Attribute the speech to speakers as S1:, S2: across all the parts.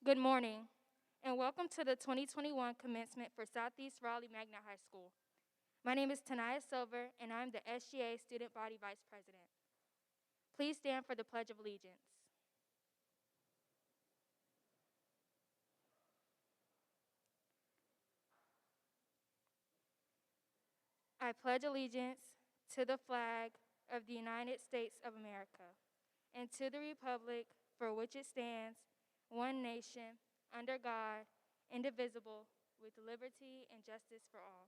S1: Good morning, and welcome to the 2021 commencement for Southeast Raleigh Magnet High School. My name is Tanaya Silver, and I'm the SGA Student Body Vice President. Please stand for the Pledge of Allegiance. I pledge allegiance to the flag of the United States of America and to the republic for which it stands, one nation, under God, indivisible, with liberty and justice for all.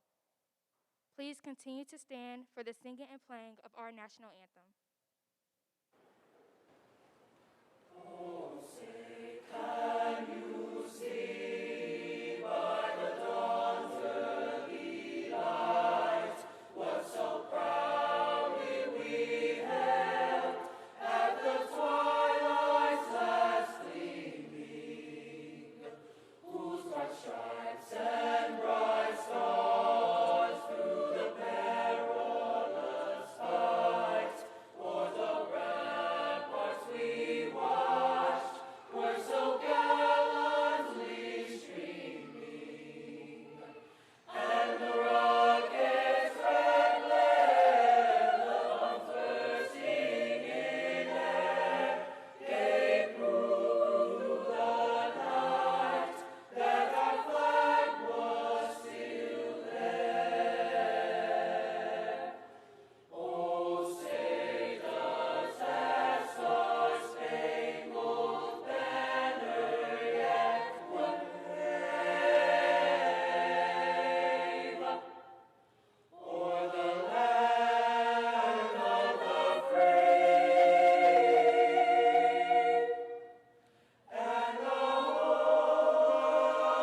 S1: Please continue to stand for the singing and playing of our national anthem.
S2: Oh, say, can you see by the dawn's early light what so proudly we hailed at the twilight's last gleaming, whose bright stripes and bright stars through the perilous fight o'er the ramparts we watched were so gallantly streaming, and the rocket's red glare, the bombs bursting in air, gave proof through the night that our flag was still there. Oh, say does that star-spangled banner yet wave o'er the land of the free and the home of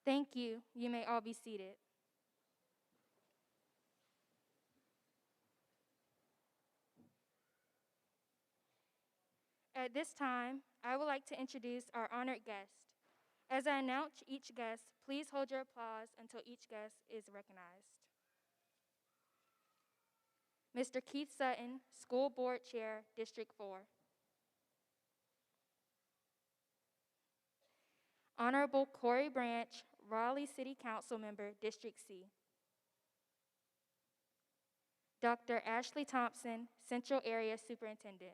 S1: Thank you. You may all be seated. At this time, I would like to introduce our honored guest. As I announce each guest, please hold your applause until each guest is recognized. Mr. Keith Sutton, School Board Chair, District 4. Honorable Corey Branch, Raleigh City Council Member, District C. Dr. Ashley Thompson, Central Area Superintendent.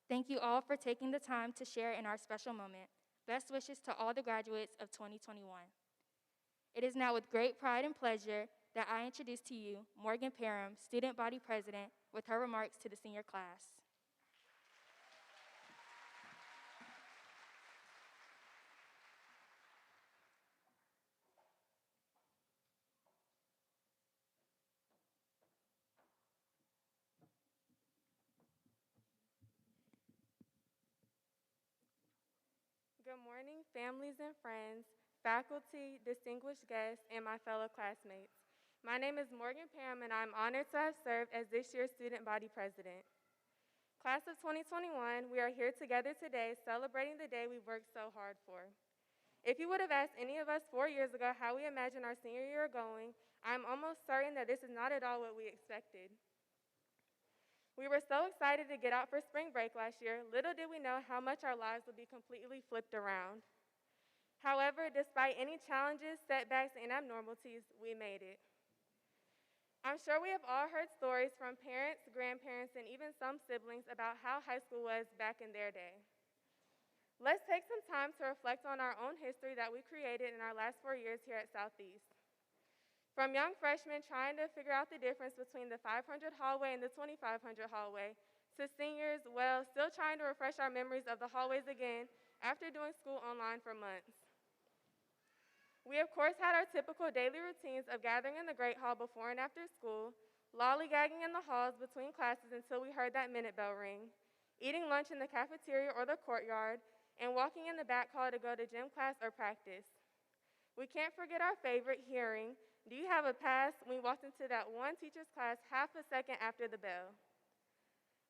S1: Thank you all for taking the time to share in our special moment. Best wishes to all the graduates of 2021. It is now with great pride and pleasure that I introduce to you Morgan Parham, Student Body President, with her remarks to the senior class.
S3: Good morning, families and friends, faculty, distinguished guests, and my fellow classmates. My name is Morgan Parham, and I'm honored to have served as this year's Student Body President. Class of 2021, we are here together today celebrating the day we worked so hard for. If you would have asked any of us 4 years ago how we imagined our senior year going, I'm almost certain that this is not at all what we expected. We were so excited to get out for spring break last year, little did we know how much our lives would be completely flipped around. However, despite any challenges, setbacks, and abnormalities, we made it. I'm sure we have all heard stories from parents, grandparents, and even some siblings about how high school was back in their day. Let's take some time to reflect on our own history that we created in our last 4 years here at Southeast. From young freshmen trying to figure out the difference between the 500 hallway and the 2500 hallway, to seniors, well, still trying to refresh our memories of the hallways again after doing school online for months. We, of course, had our typical daily routines of gathering in the Great Hall before and after school, lollygagging in the halls between classes until we heard that minute bell ring, eating lunch in the cafeteria or the courtyard, and walking in the back hall to go to gym class or practice. We can't forget our favorite, hearing, "Do you have a pass?" when we walked into that one teacher's class half a second after the bell.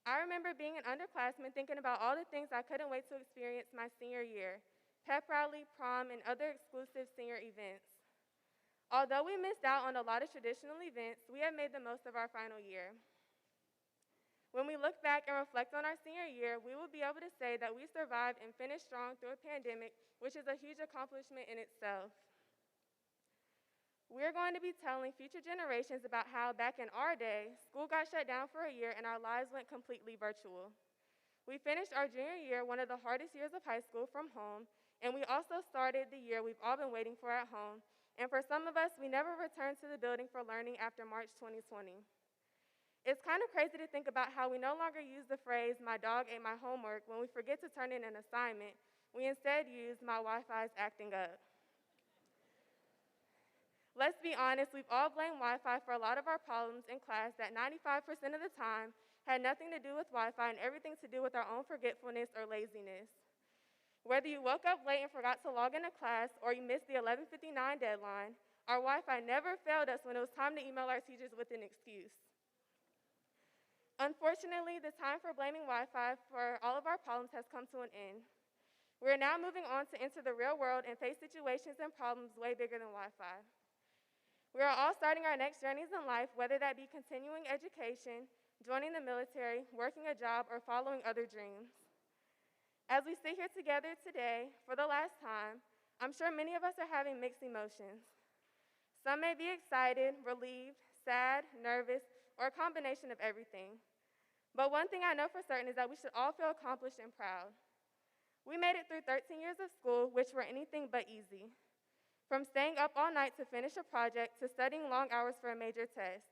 S3: I remember being an underclassman thinking about all the things I couldn't wait to experience my senior year: pep rally, prom, and other exclusive senior events. Although we missed out on a lot of traditional events, we have made the most of our final year. When we look back and reflect on our senior year, we will be able to say that we survived and finished strong through a pandemic, which is a huge accomplishment in itself. We're going to be telling future generations about how back in our day, school got shut down for a year and our lives went completely virtual. We finished our junior year, one of the hardest years of high school, from home, and we also started the year we've all been waiting for at home. And for some of us, we never returned to the building for learning after March 2020. It's kind of crazy to think about how we no longer use the phrase, "my dog ate my homework," when we forget to turn in an assignment. We instead use, "my Wi-Fi's acting up." Let's be honest, we've all blamed Wi-Fi for a lot of our problems in class that 95% of the time had nothing to do with Wi-Fi and everything to do with our own forgetfulness or laziness. Whether you woke up late and forgot to log into class or you missed the 11:59 deadline, our Wi-Fi never failed us when it was time to email our teachers with an excuse. Unfortunately, the time for blaming Wi-Fi for all of our problems has come to an end. We are now moving on to enter the real world and face situations and problems way bigger than Wi-Fi. We are all starting our next journeys in life, whether that be continuing education, joining the military, working a job, or following other dreams. As we sit here together today for the last time, I'm sure many of us are having mixed emotions. Some may be excited, relieved, sad, nervous, or a combination of everything. But one thing I know for certain is that we should all feel accomplished and proud. We made it through 13 years of school, which were anything but easy. From staying up all night to finish a project to studying long hours for a major test.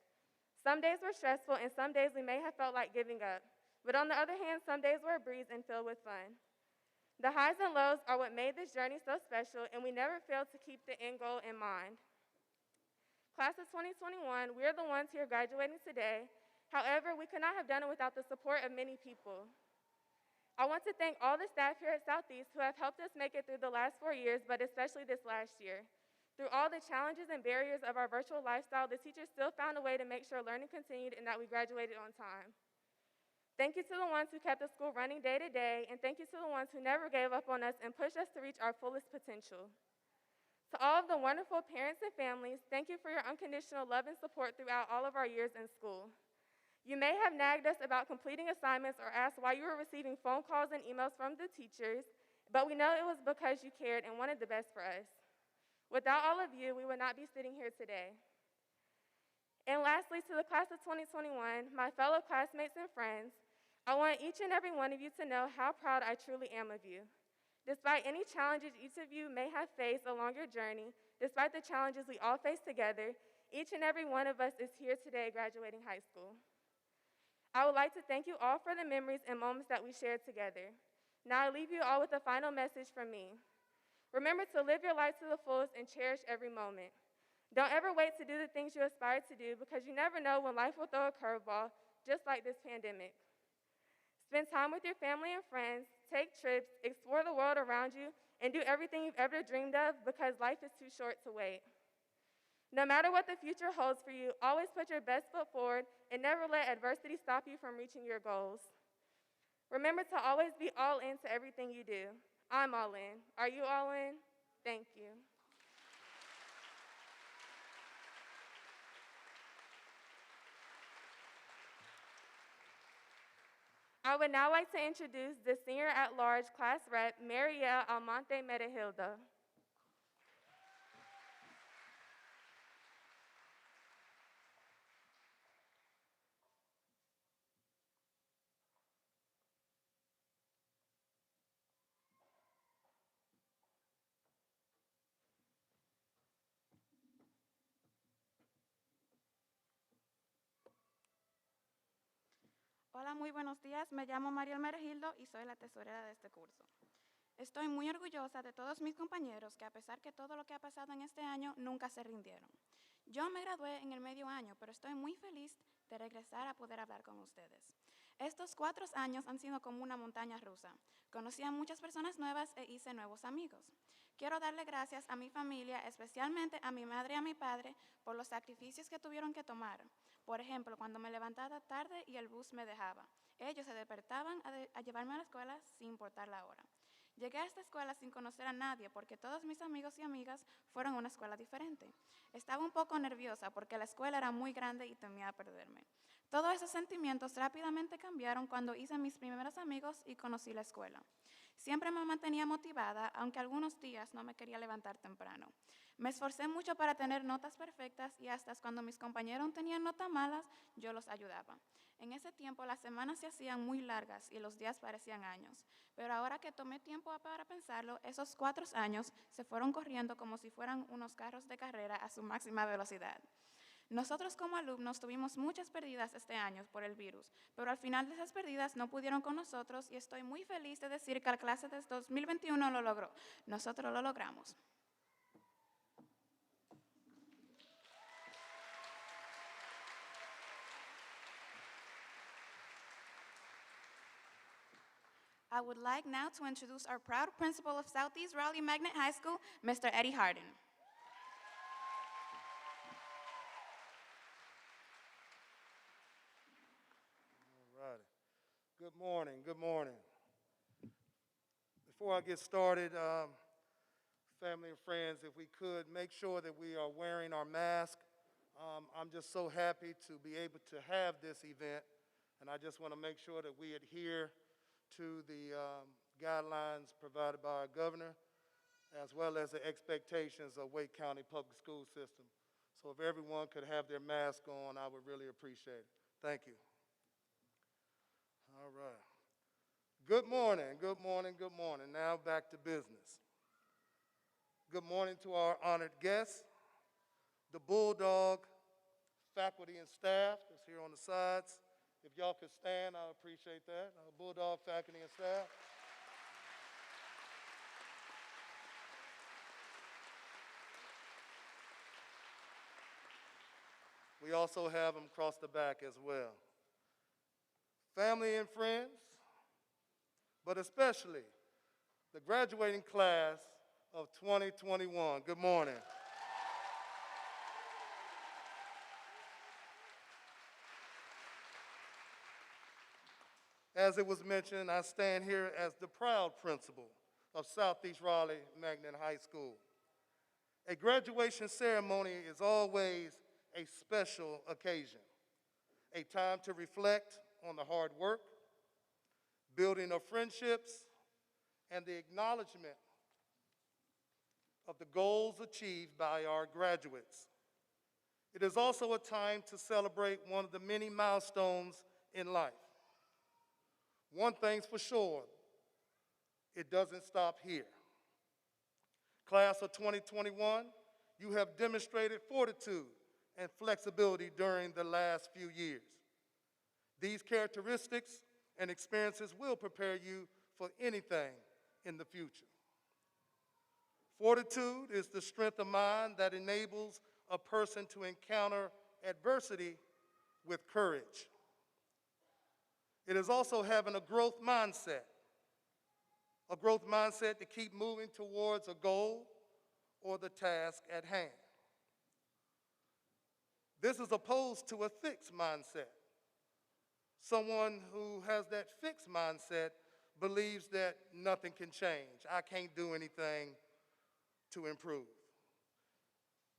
S3: Some days were stressful and some days we may have felt like giving up. But on the other hand, some days were a breeze and filled with fun. The highs and lows are what made this journey so special, and we never failed to keep the end goal in mind. Class of 2021, we are the ones here graduating today. However, we could not have done it without the support of many people. I want to thank all the staff here at Southeast who have helped us make it through the last 4 years, but especially this last year. Through all the challenges and barriers of our virtual lifestyle, the teachers still found a way to make sure learning continued and that we graduated on time. Thank you to the ones who kept the school running day to day, and thank you to the ones who never gave up on us and pushed us to reach our fullest potential. To all of the wonderful parents and families, thank you for your unconditional love and support throughout all of our years in school. You may have nagged us about completing assignments or asked why you were receiving phone calls and emails from the teachers, but we know it was because you cared and wanted the best for us. Without all of you, we would not be sitting here today. And lastly, to the class of 2021, my fellow classmates and friends, I want each and every one of you to know how proud I truly am of you. Despite any challenges each of you may have faced along your journey, despite the challenges we all face together, each and every one of us is here today graduating high school. I would like to thank you all for the memories and moments that we shared together. Now I leave you all with a final message from me. Remember to live your life to the fullest and cherish every moment. Don't ever wait to do the things you aspire to do because you never know when life will throw a curveball, just like this pandemic. Spend time with your family and friends, take trips, explore the world around you, and do everything you've ever dreamed of because life is too short to wait. No matter what the future holds for you, always put your best foot forward and never let adversity stop you from reaching your goals. Remember to always be all in to everything you do. I'm all in. Are you all in? Thank you. I would now like to introduce the Senior at-Large Class Rep, Marielle Almonte Medehilda.
S4: Hola, muy buenos días. Me llamo Mariel Meregildo y soy la tesorera de este curso. Estoy muy orgullosa de todos mis compañeros que a pesar de todo lo que ha pasado en este año, nunca se rindieron. Yo me gradué en el medio año, pero estoy muy feliz de regresar a poder hablar con ustedes. Estos 4 años han sido como una montaña rusa. Conocí a muchas personas nuevas e hice nuevos amigos. Quiero darle gracias a mi familia, especialmente a mi madre y a mi padre, por los sacrificios que tuvieron que tomar. Por ejemplo, cuando me levantaba tarde y el bus me dejaba. Ellos se despertaban a llevarme a la escuela sin importar la hora. Llegué a esta escuela sin conocer a nadie porque todos mis amigos y amigas fueron a una escuela diferente. Estaba un poco nerviosa porque la escuela era muy grande y temía perderme. Todos esos sentimientos rápidamente cambiaron cuando hice mis primeros amigos y conocí la escuela. Siempre me mantenía motivada, aunque algunos días no me quería levantar temprano. Me esforcé mucho para tener notas perfectas y hasta cuando mis compañeros tenían notas malas, yo los ayudaba. En ese tiempo las semanas se hacían muy largas y los días parecían años, pero ahora que tomé tiempo para pensarlo, esos 4 años se fueron corriendo como si fueran unos carros de carrera a su máxima velocidad. Nosotros como alumnos tuvimos muchas pérdidas este año por el virus, pero al final de esas pérdidas no pudieron con nosotros y estoy muy feliz de decir que la clase de 2021 lo logró. Nosotros lo logramos. I would like now to introduce our proud principal of Southeast Raleigh Magnet High School, Mr. Eddie Harden.
S5: All righty. Good morning. Good morning. Before I get started, family and friends, if we could make sure that we are wearing our mask. I'm just so happy to be able to have this event, and I just want to make sure that we adhere to the guidelines provided by our governor, as well as the expectations of Wake County Public School System. So if everyone could have their mask on, I would really appreciate it. Thank you. All right. Good morning, good morning, good morning. Now back to business. Good morning to our honored guests, the Bulldog faculty and staff that's here on the sides. If y'all could stand, I appreciate that. Bulldog faculty and staff. We also have them across the back as well. Family and friends, but especially the graduating class of 2021. Good morning. As it was mentioned, I stand here as the proud principal of Southeast Raleigh Magnet High School. A graduation ceremony is always a special occasion, a time to reflect on the hard work, building of friendships, and the acknowledgement of the goals achieved by our graduates. It is also a time to celebrate one of the many milestones in life. One thing's for sure, it doesn't stop here. Class of 2021, you have demonstrated fortitude and flexibility during the last few years. These characteristics and experiences will prepare you for anything in the future. Fortitude is the strength of mind that enables a person to encounter adversity with courage. It is also having a growth mindset to keep moving towards a goal or the task at hand. This is opposed to a fixed mindset. Someone who has that fixed mindset believes that nothing can change. I can't do anything to improve.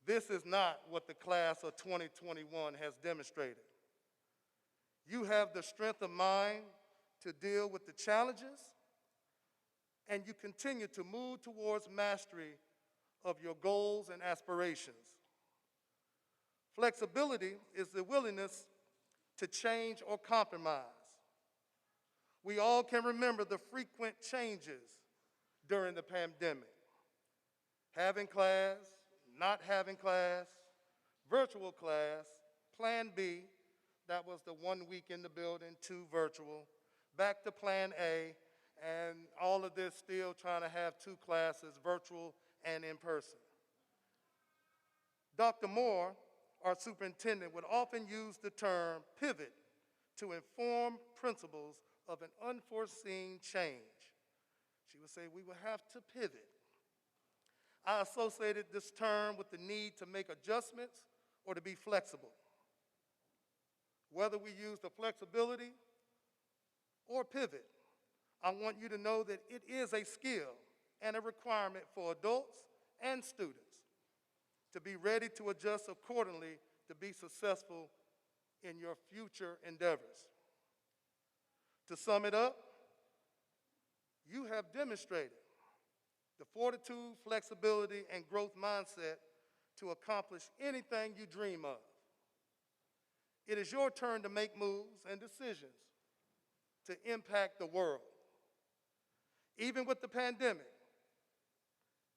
S5: This is not what the class of 2021 has demonstrated. You have the strength of mind to deal with the challenges, and you continue to move towards mastery of your goals and aspirations. Flexibility is the willingness to change or compromise. We all can remember the frequent changes during the pandemic. Having class, not having class, virtual class, Plan B, that was the 1 week in the building, 2 virtual, back to Plan A, and all of this still trying to have 2 classes, virtual and in person. Dr. Moore, our superintendent, would often use the term pivot to inform principles of an unforeseen change. She would say we would have to pivot. I associated this term with the need to make adjustments or to be flexible. Whether we use the flexibility or pivot, I want you to know that it is a skill and a requirement for adults and students to be ready to adjust accordingly to be successful in your future endeavors. To sum it up, you have demonstrated the fortitude, flexibility, and growth mindset to accomplish anything you dream of. It is your turn to make moves and decisions to impact the world. Even with the pandemic,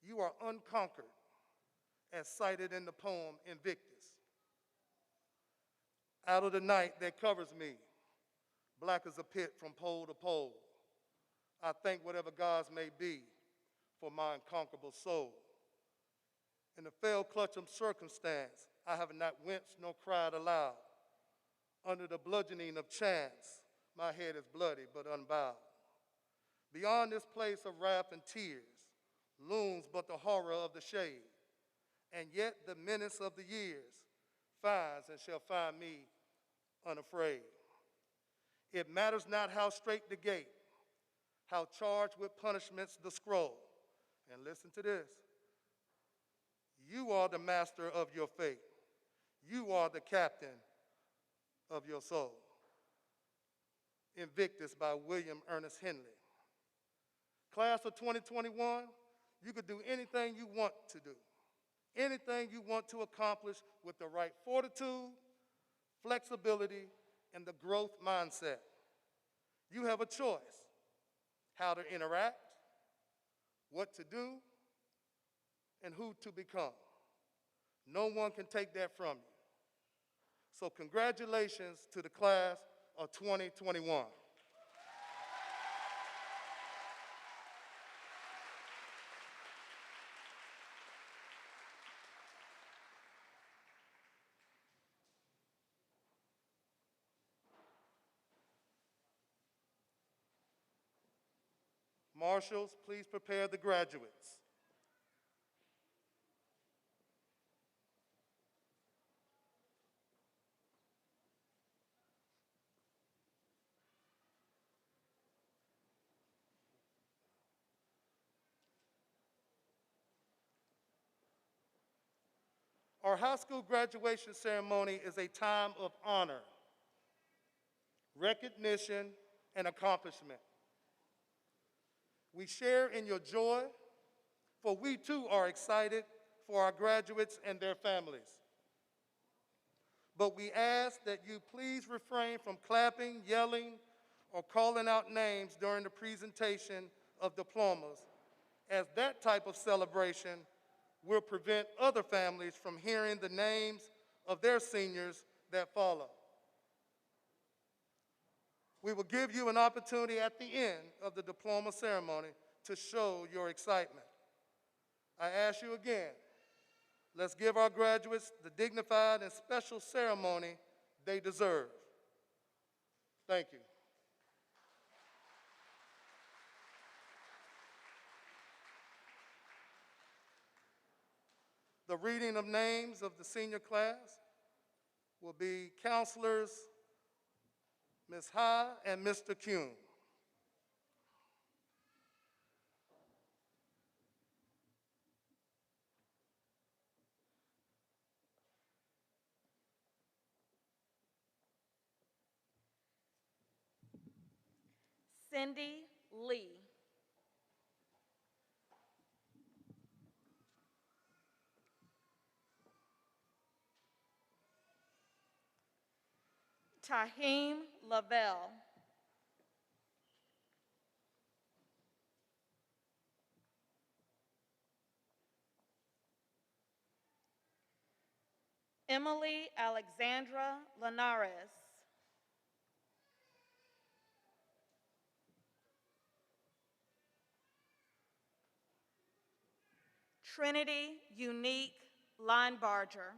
S5: you are unconquered, as cited in the poem Invictus. Out of the night that covers me, black as a pit from pole to pole, I thank whatever gods may be for my unconquerable soul. In the fell clutch of circumstance, I have not winced nor cried aloud. Under the bludgeoning of chance, my head is bloody but unbowed. Beyond this place of wrath and tears looms but the horror of the shade, and yet the menace of the years finds and shall find me unafraid. It matters not how straight the gate, how charged with punishments the scroll. And listen to this. You are the master of your fate. You are the captain of your soul. Invictus by William Ernest Henley. Class of 2021, you could do anything you want to do, anything you want to accomplish with the right fortitude, flexibility, and the growth mindset. You have a choice how to interact, what to do, and who to become. No one can take that from you. So congratulations to the class of 2021. Marshals, please prepare the graduates. Our high school graduation ceremony is a time of honor, recognition, and accomplishment. We share in your joy, for we too are excited for our graduates and their families. But we ask that you please refrain from clapping, yelling, or calling out names during the presentation of diplomas, as that type of celebration will prevent other families from hearing the names of their seniors that follow. We will give you an opportunity at the end of the diploma ceremony to show your excitement. I ask you again, let's give our graduates the dignified and special ceremony they deserve. Thank you. The reading of names of the senior class will be counselors Ms. Ha and Mr. Kuhn.
S6: Cindy Lee. Tahim Lavelle. Emily Alexandra Linares. Trinity Unique Linebarger.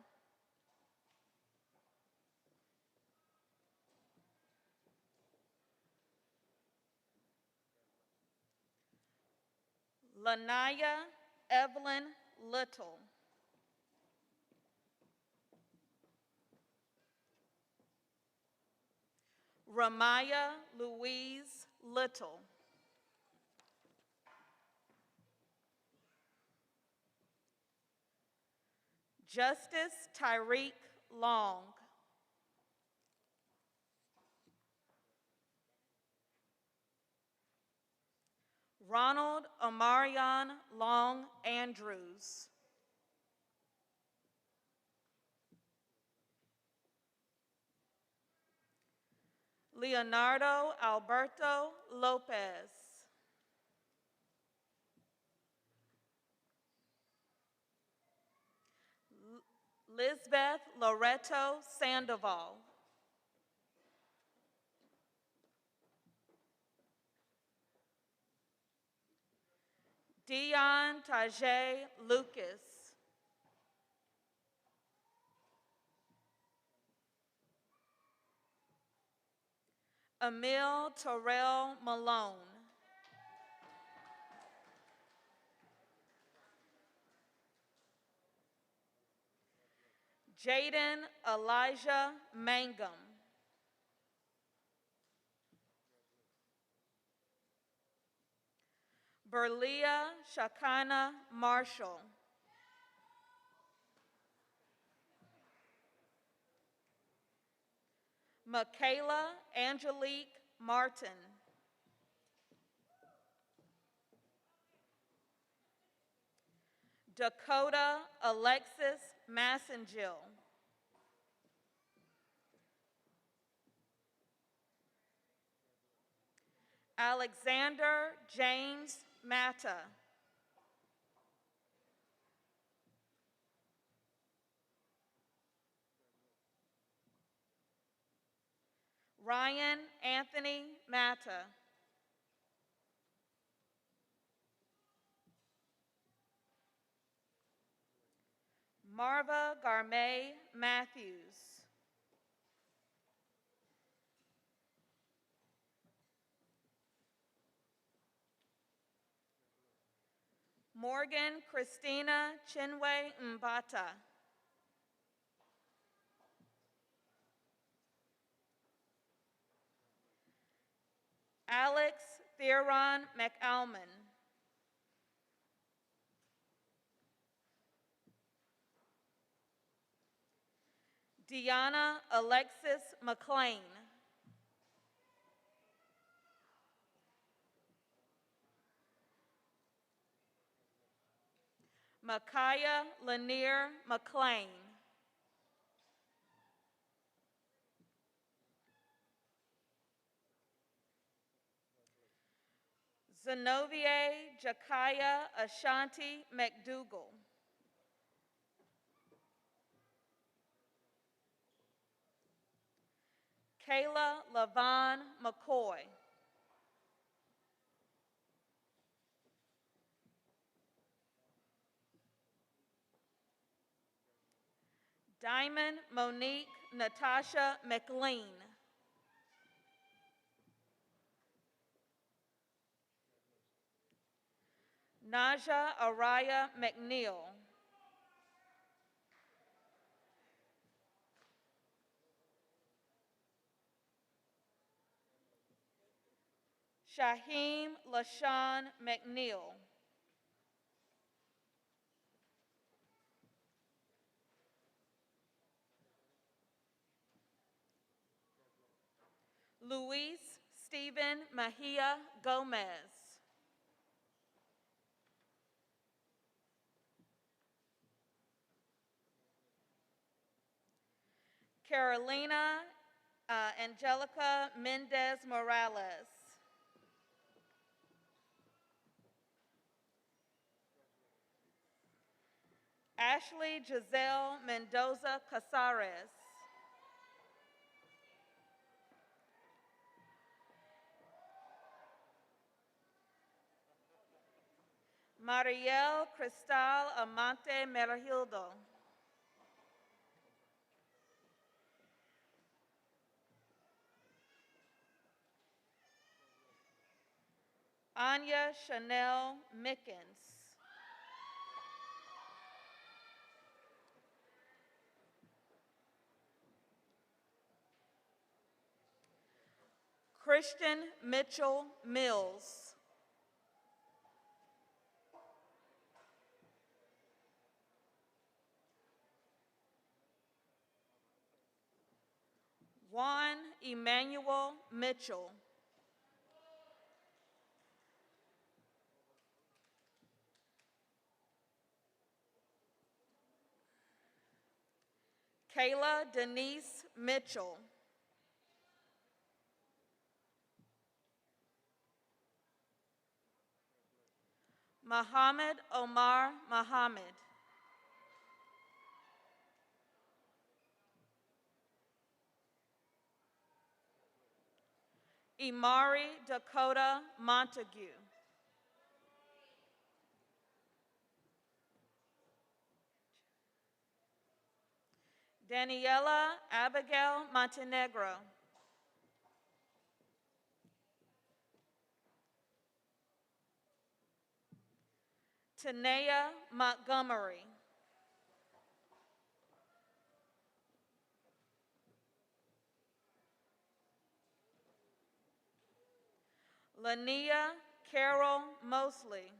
S6: Lanaya Evelyn Little. Ramaya Louise Little. Justice Tyreek Long. Ronald Omarion Long Andrews. Leonardo Alberto Lopez. Lisbeth Loreto Sandoval. Dion Tajay Lucas. Emil Terrell Malone. Jaden Elijah Mangum. Berlia Shakana Marshall. Michaela Angelique Martin. Dakota Alexis Massengill. Alexander James Matta. Ryan Anthony Matta. Marva Garmay Matthews. Morgan Christina Chinwe Mbata. Alex Theron McAlmon. Deanna Alexis McLean. Micaiah Lanier McLean. Zenobia Jakaya Ashanti McDougall. Kayla Lavon McCoy. Diamond Monique Natasha McLean. Naja Araya McNeil. Shaheem LaShawn McNeil. Luis Stephen Mejia Gomez. Carolina Angelica Mendez Morales. Ashley Giselle Mendoza Casares. Mariel Cristal Amante Merahildo. Anya Chanel Mickens. Christian Mitchell Mills. Juan Emmanuel Mitchell. Kayla Denise Mitchell. Muhammad Omar Muhammad. Imari Dakota Montague. Daniela Abigail Montenegro. Tanea Montgomery. Lania Carol Mosley.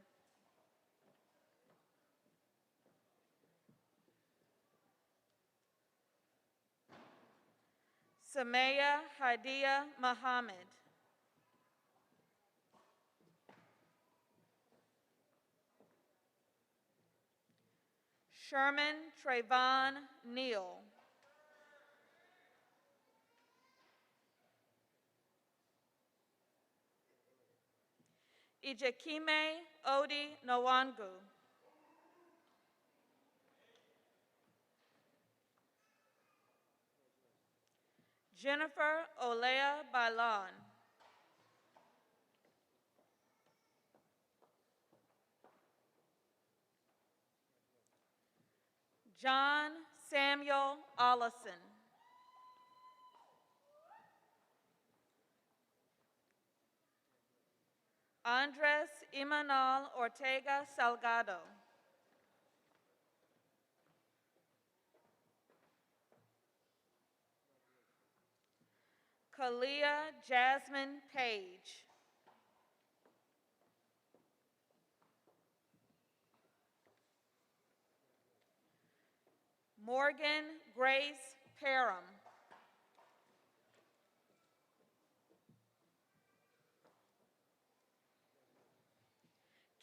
S6: Samaya Hadia Muhammad. Sherman Trayvon Neal. Ijekime Odi Nwangu. Jennifer Olea Bailon. John Samuel Ollison. Andres Imanol Ortega Salgado. Kalia Jasmine Page. Morgan Grace Parham.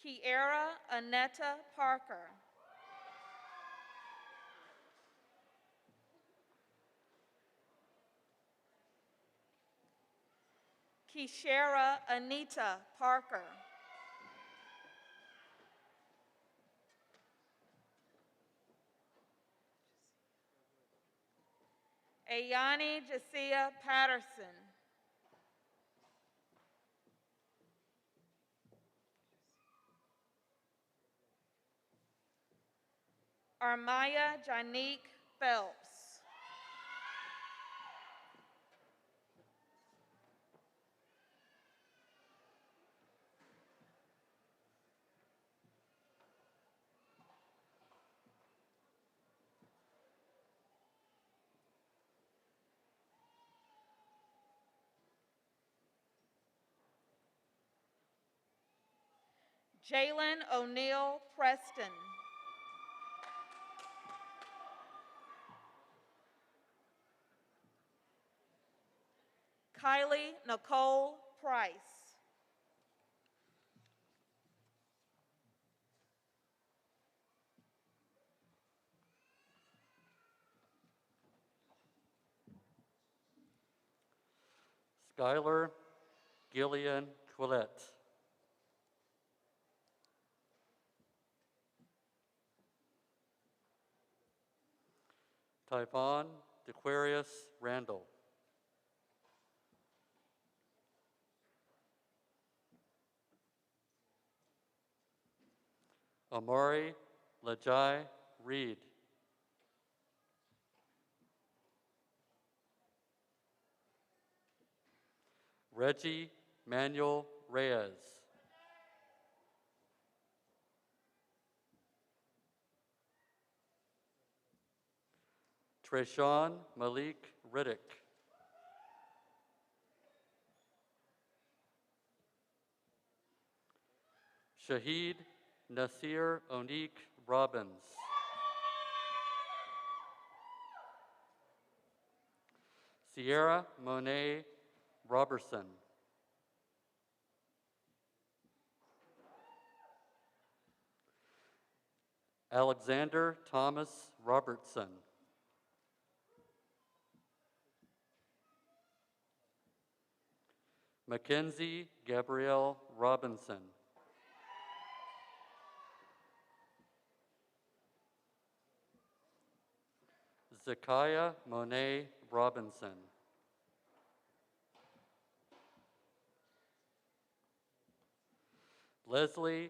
S6: Kiera Anetta Parker. Kishara Anita Parker. Ayani Jasia Patterson. Armaya Janique Phelps. Jalen O'Neill Preston. Kylie Nicole Price.
S7: Skylar Gillian Quillette. Typhon DeQuarius Randall. Amari Lajai Reed. Reggie Manuel Reyes. Treshawn Malik Riddick. Shahid Nasir Onik Robbins. Sierra Monet Robertson. Alexander Thomas Robertson. Mackenzie Gabrielle Robinson. Zakiah Monet Robinson. Leslie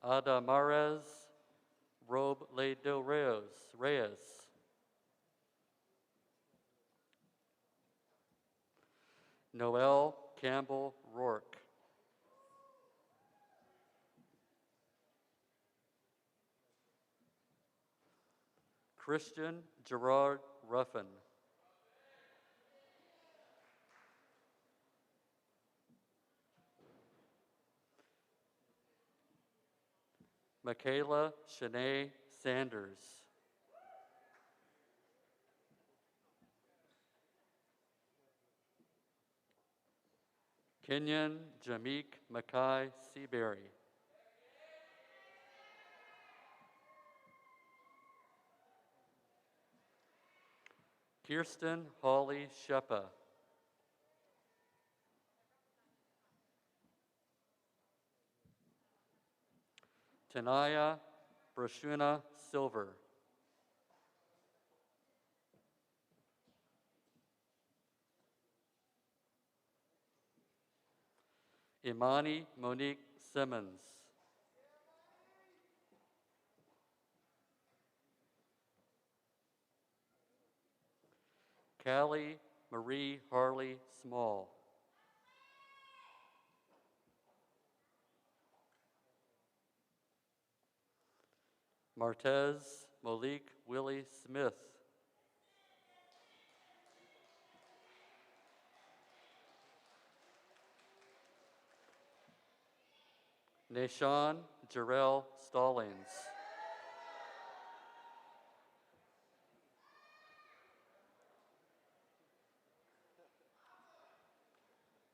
S7: Adamarez Reyes. Noel Campbell Rourke. Christian Gerard Ruffin. Michaela Shanae Sanders. Kenyon Jameek Mackay Seabury. Kirsten Holly Shepa. Tanaya Brashuna Silver. Imani Monique Simmons. Callie Marie Harley Small. Martez Malik Willie Smith. Nashawn Jarrell Stallings.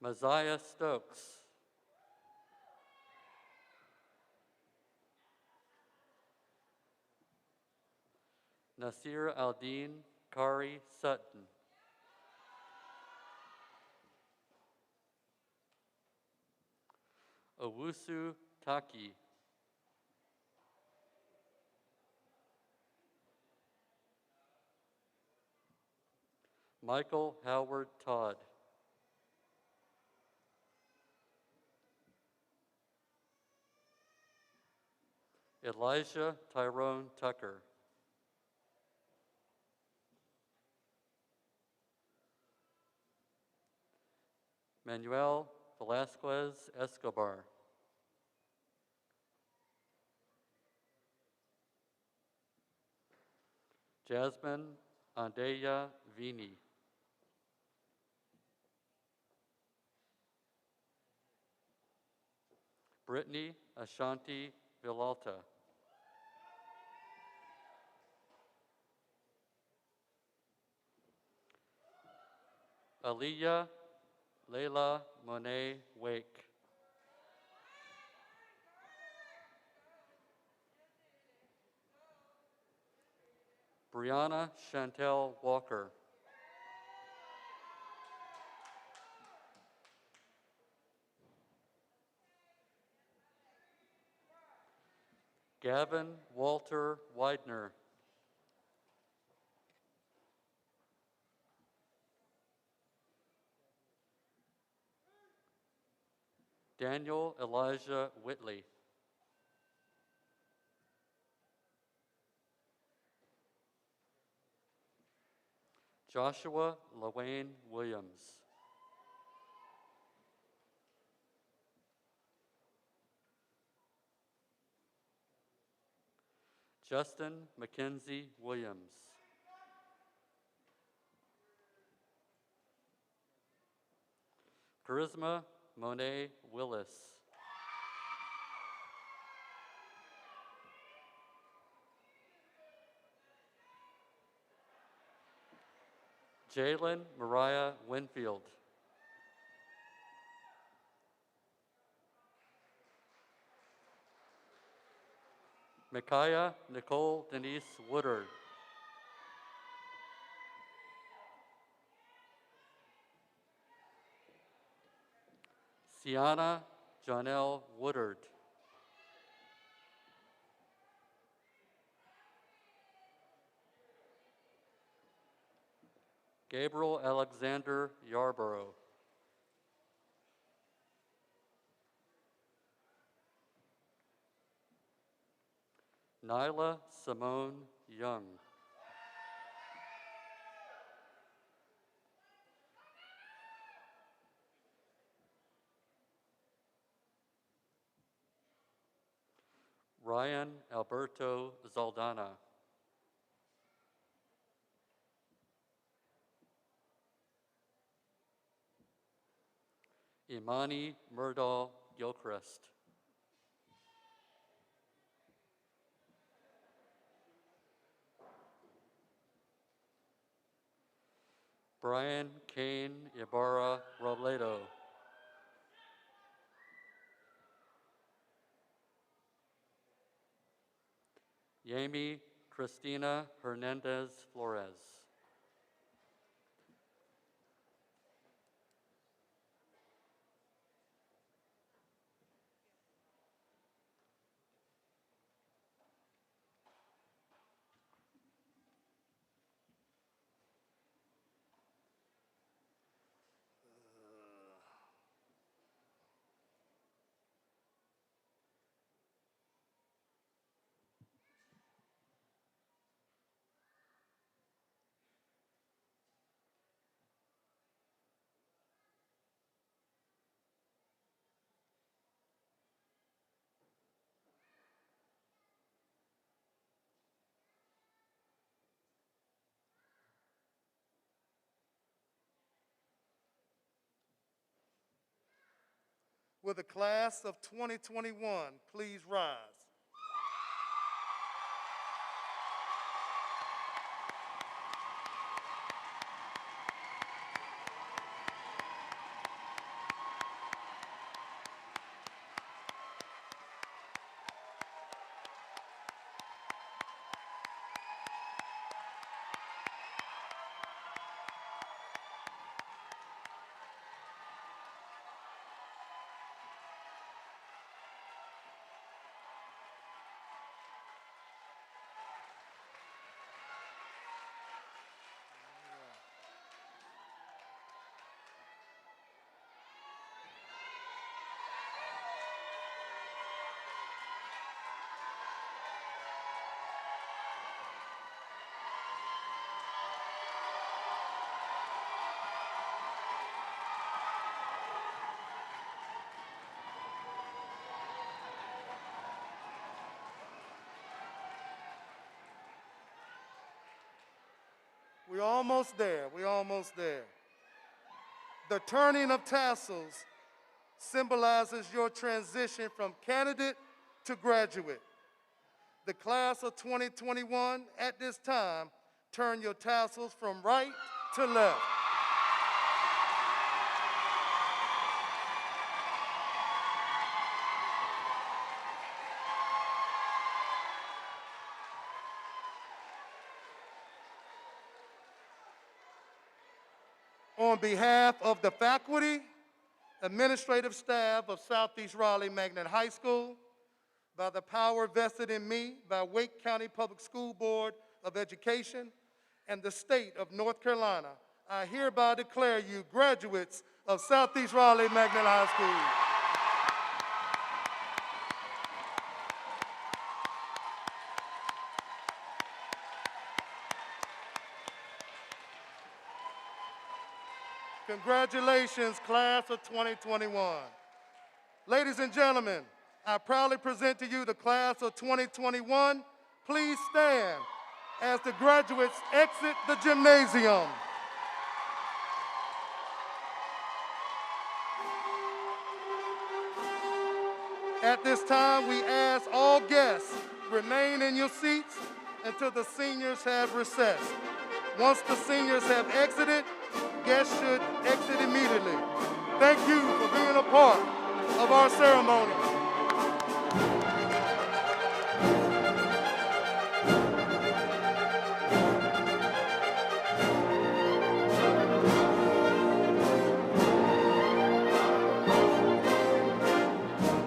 S7: Messiah Stokes. Nasir Aldin Kari Sutton. Owusu Taki. Michael Howard Todd. Elijah Tyrone Tucker. Manuel Velasquez Escobar. Jasmine Andeya Vini. Brittany Ashanti Villalta. Aliyah Leila Monet Wake. Brianna Chantel Walker. Gavin Walter Widener. Daniel Elijah Whitley. Joshua LaWayne Williams. Justin Mackenzie Williams. Charisma Monet Willis. Jalen Mariah Winfield. Micaiah Nicole Denise Woodard. Sienna Janelle Woodard. Gabriel Alexander Yarborough. Nyla Simone Young. Ryan Alberto Zaldana. Imani Murdahl Gilchrist. Brian Kane Ibarra Robledo. Yami Cristina Hernandez Flores.
S5: Will the class of 2021 please rise? We're almost there. We're almost there. The turning of tassels symbolizes your transition from candidate to graduate. The class of 2021, at this time, turn your tassels from right to left. On behalf of the faculty, administrative staff of Southeast Raleigh Magnet High School, by the power vested in me by Wake County Public School Board of Education and the state of North Carolina, I hereby declare you graduates of Southeast Raleigh Magnet High School. Congratulations, class of 2021. Ladies and gentlemen, I proudly present to you the class of 2021. Please stand as the graduates exit the gymnasium. At this time, we ask all guests remain in your seats until the seniors have recessed. Once the seniors have exited, guests should exit immediately. Thank you for being a part of our ceremony.